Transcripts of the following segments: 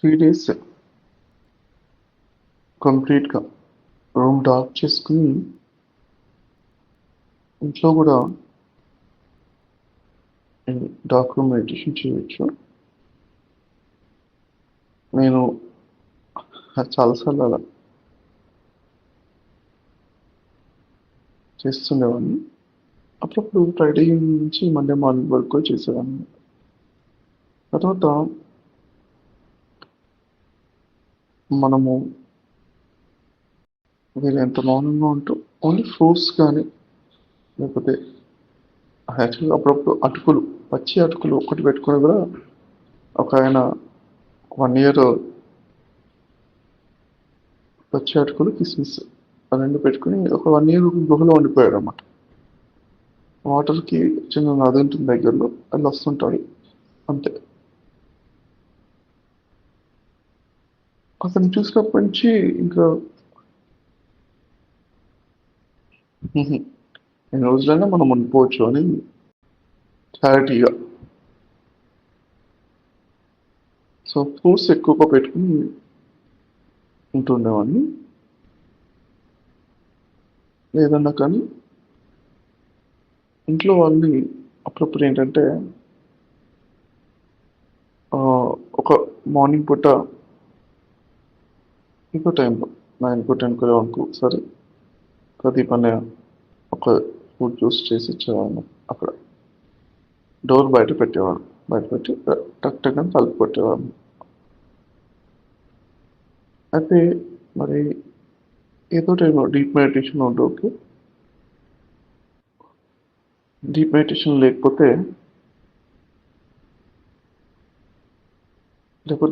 3 days కంప్లీట్‌గా room dark చేసుకొని ఇంట్లో గూడా డార్క్ రూమ్ మెడిటేషన్ చేయొచ్చు. నేను చాలా సార్లు అలా చేస్తుండేవాడిని. అప్పుడప్పుడు ఫ్రైడే ఈవినింగ్ నుంచి మండే మార్నింగ్ వరకు చేసేవాడిని. తర్వాత మనము వీలైనంత మౌనంగా ఉంటూ ఓన్లీ ఫ్రూట్స్ కానీ, లేకపోతే యాక్చువల్‌గా అప్పుడప్పుడు అటుకులు, పచ్చి అటుకులు ఒక్కటి పెట్టుకొని గూడా ఒకాయన 1 ఇయర్ పచ్చి అటుకులు, కిస్మిస్ ఆ 2 పెట్టుకొని ఒక 1 ఇయర్ గుహలో ఉండిపోయాడన్నమాట. వాటర్‌కి చిన్న నది ఉంటుంది దగ్గరలో. వెళ్ళొస్తుంటాడు అంతే. అతన్ని చూసినప్పటి నుంచి ఇంకా ఎన్ని రోజులైనా మనం ఉండిపోవచ్చు అని క్లారిటీగా. సో ఫ్రూట్స్ ఎక్కువగా పెట్టుకుని ఉంటుండేవాడిని. లేదన్నా కానీ ఇంట్లో వాళ్ళని అప్పుడప్పుడు ఏంటంటే ఒక మార్నింగ్ పూట ఇంకో టైంలో 9కో 10కో 11కో ఒకసారి ప్రదీప్ అన్నయ్య ఒక ఫ్రూట్ జ్యూస్ చేసి ఇచ్చేవాడిని అక్కడ. డోర్ బయట పెట్టేవాడు. బయట పెట్టి టక్ టక్ అని తలుపు కొట్టేవాడిని. అయితే మరి ఏదో టైంలో డీప్ మెడిటేషన్ ఉంటే ఓకే. డీప్ మెడిటేషన్ లేకపోతే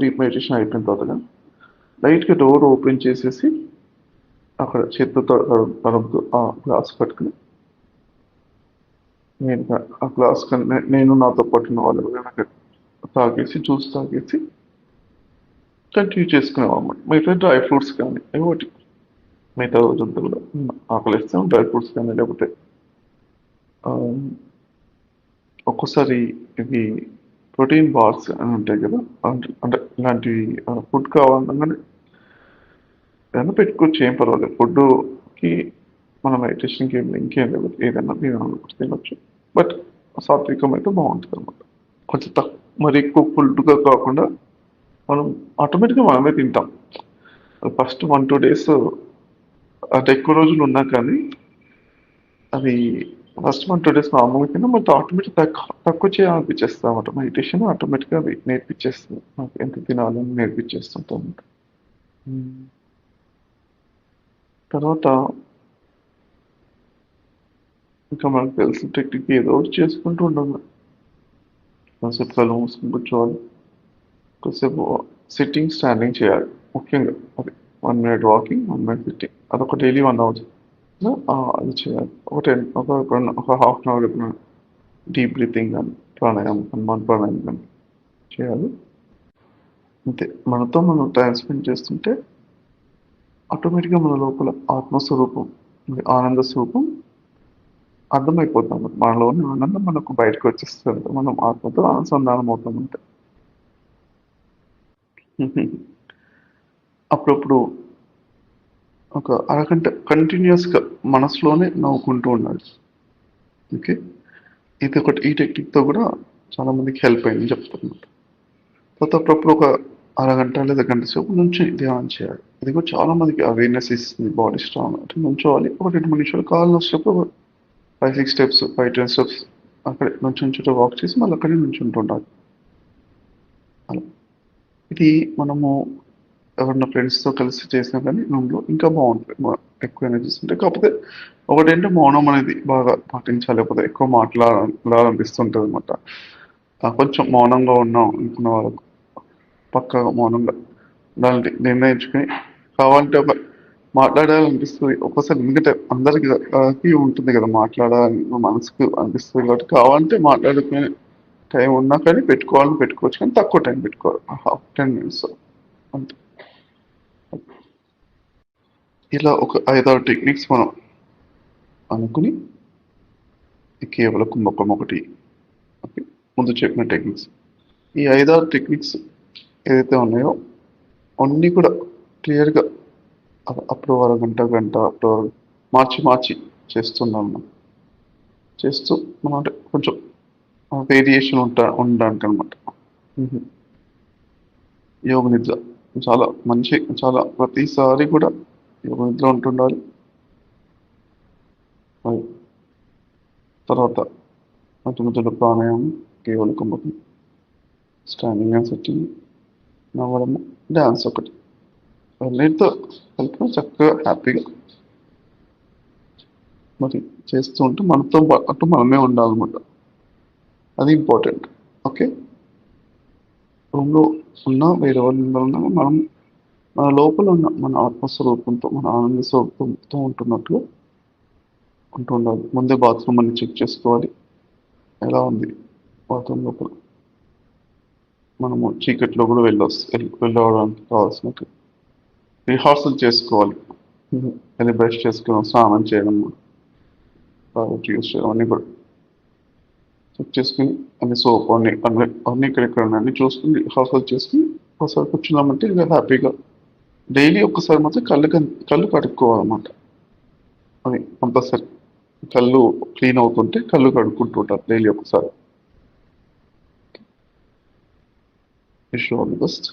డీప్ మెడిటేషన్ అయిపోయిన తర్వాత లైట్‌గా డోర్ ఓపెన్ చేసేసి అక్కడ చేత్తో తడుపుతూ ఆ గ్లాస్ పట్టుకుని నేనుగా ఆ గ్లాస్ నేను నాతో పాటు ఉన్న వాళ్ళు ఎవరైనా తాగేసి జ్యూస్ తాగేసి కంటిన్యూ చేసుకునేవాళ్ళం. మిగతా డ్రై ఫ్రూట్స్ కానీ ఏవో ఒకటి మిగతా రోజంతా కూడా ఆకలిస్తే డ్రై ఫ్రూట్స్ కానీ లేకపోతే ఒక్కోసారి ఇవి ప్రోటీన్ బార్స్ అని ఉంటాయి కదా, అంటే ఇలాంటివి ఫుడ్ కావాలనగానే ఏదైనా పెట్టుకోవచ్చు, ఏం పర్వాలేదు. ఫుడ్కి మన మెడిటేషన్కి ఇంకేం లేదు, ఏదైనా తినొచ్చు. బట్ సాత్వికం అయితే బాగుంటుంది అనమాట. కొంచెం మరి ఎక్కువ ఫుల్గా కాకుండా మనం ఆటోమేటిక్గా మనమే తింటాం. ఫస్ట్ 1-2 డేస్ అంటే ఎక్కువ రోజులు ఉన్నా కానీ అది ఫస్ట్ 1-2 డేస్ నార్మల్గా తిన్నా బట్ ఆటోమేటిక్ తక్కువ చేయాలనిపించేస్తుంది అనమాట. మెడిటేషన్ ఆటోమేటిక్గా అది నేర్పించేస్తుంది, నాకు ఎంత తినాలని నేర్పించేస్తుంటాం అనమాట. తర్వాత ఇంకా మనకు తెలిసిన టెక్నిక్ ఏదో ఒకటి చేసుకుంటూ ఉండాలి. కాసేపు కళ్ళు మూసుకుని కూర్చోవాలి, కాసేపు సిట్టింగ్ స్టాండింగ్ చేయాలి. ముఖ్యంగా అది 1 మినిట్ వాకింగ్, 1 మినిట్ సిట్టింగ్, అదొక డైలీ 1 అవర్ అది చేయాలి. ఒక హాఫ్ అన్ అవర్ ఎప్పుడైనా డీప్ బ్రీతింగ్ కానీ ప్రాణాయామం, హనుమాన్ ప్రాణాయామం కానీ చేయాలి. అంతే. మనతో మనం టైం స్పెండ్ చేస్తుంటే ఆటోమేటిక్గా మన లోపల ఆత్మస్వరూపం, ఆనంద స్వరూపం అర్థమైపోతాం. మనలోని ఆనందం మనకు బయటకు వచ్చేస్తుంది. మనం ఆత్మతో అనుసంధానం అవుతామంటే. అప్పుడప్పుడు ఒక అరగంట కంటిన్యూస్గా మనసులోనే నవ్వుకుంటూ ఉండాలి. ఓకే. ఇది ఒకటి, ఈ టెక్నిక్తో కూడా చాలా మందికి హెల్ప్ అయిందని చెప్తున్నమాట. తర్వాత అప్పుడప్పుడు ఒక అరగంట లేదా గంట సేపు నుంచి ధ్యానం చేయాలి. ఇది కూడా చాలా మందికి అవేర్నెస్ ఇస్తుంది. బాడీ స్ట్రాంగ్ అంటే నుంచోవాలి. ఒక 2 నిమిషాలు కాళ్ళు నొచ్చినప్పుడు 5-6 స్టెప్స్, 5-10 స్టెప్స్ అక్కడే నుంచుంటూ వాక్ చేసి మళ్ళీ అక్కడే నుంచుంటుండాలి. అలా ఇది మనము ఎవరన్నా ఫ్రెండ్స్తో కలిసి చేసినా కానీ రూమ్లో ఇంకా బాగుంటుంది. ఎక్కువ ఎనర్జీస్ ఉంటాయి. కాకపోతే ఒకటేంటే మౌనం అనేది బాగా పాటించాలి, లేకపోతే ఎక్కువ మాట్లాడాలనిపిస్తుంటుంది అనమాట. కొంచెం మౌనంగా ఉన్నాం అనుకున్న వాళ్ళకు పక్కాగా మౌనంగా దాన్ని నిర్ణయించుకుని కావాలంటే ఒక మాట్లాడాలనిపిస్తుంది ఒక్కోసారి. ఎందుకంటే అందరికి ఉంటుంది కదా, మాట్లాడాలని మనసుకు అనిపిస్తుంది కాబట్టి కావాలంటే మాట్లాడుకునే టైం ఉన్నా కానీ పెట్టుకోవాలని పెట్టుకోవచ్చు, కానీ తక్కువ టైం పెట్టుకోవాలి, 10 మినిట్స్ అంతే. ఇలా ఒక 5-6 టెక్నిక్స్ మనం అనుకుని కేవలం ఒకటి ముందు చెప్పిన టెక్నిక్స్, ఈ 5-6 టెక్నిక్స్ ఏదైతే ఉన్నాయో అన్నీ కూడా క్లియర్గా అప్పుడు అరగంట గంట అప్పుడు మార్చి మార్చి చేస్తున్నాం మనం. చేస్తూ మనం అంటే కొంచెం వేరియేషన్ ఉండడానికి అనమాట. యోగ నిద్ర చాలా మంచి, చాలా ప్రతిసారి కూడా యోగ నిద్ర ఉంటుండాలి. మరి తర్వాత మధ్య మధ్యలో ప్రాణాయామం, కేవలం కుంభకం, స్టాండింగ్ అండ్ సిట్టింగ్, నవ్వడము, డ్యాన్స్ ఒకటి. అన్నిటితో కలిపి చక్కగా హ్యాపీగా మరి చేస్తూ ఉంటే మనతో పాటు మనమే ఉండాలన్నమాట. అది ఇంపార్టెంట్. ఓకే. రూమ్లో ఉన్నా వేరే వాళ్ళు ఉన్నా మనం మన లోపల ఉన్న మన ఆత్మస్వరూపంతో మన ఆనంద స్వరూపంతో ఉంటున్నట్టుగా ఉంటూ ఉండాలి. ముందే బాత్రూమ్ అన్ని చెక్ చేసుకోవాలి. ఎలా ఉంది బాత్రూమ్ లోపల. మనము చీకట్లో కూడా వెళ్ళవడానికి కావాల్సినట్టు రిహార్సల్ చేసుకోవాలి. వెళ్ళి బ్రష్ చేసుకోవడం, స్నానం చేయడం, టాయిలెట్ యూస్ చేయడం అన్నీ కూడా చెక్ చేసుకుని అన్ని సోప్ అన్ని ఇక్కడెక్కడ అన్ని చూసుకుని రిహార్సల్ చేసుకుని ఒకసారి కూర్చున్నామంటే ఇంకా హ్యాపీగా డైలీ ఒక్కసారి మాత్రం కళ్ళు కడుక్కోవాలన్నమాట. అది కంపల్సరీ. కళ్ళు క్లీన్ అవుతుంటే కళ్ళు కడుక్కుంటూ ఉంటారు డైలీ ఒకసారి. Wish all the best.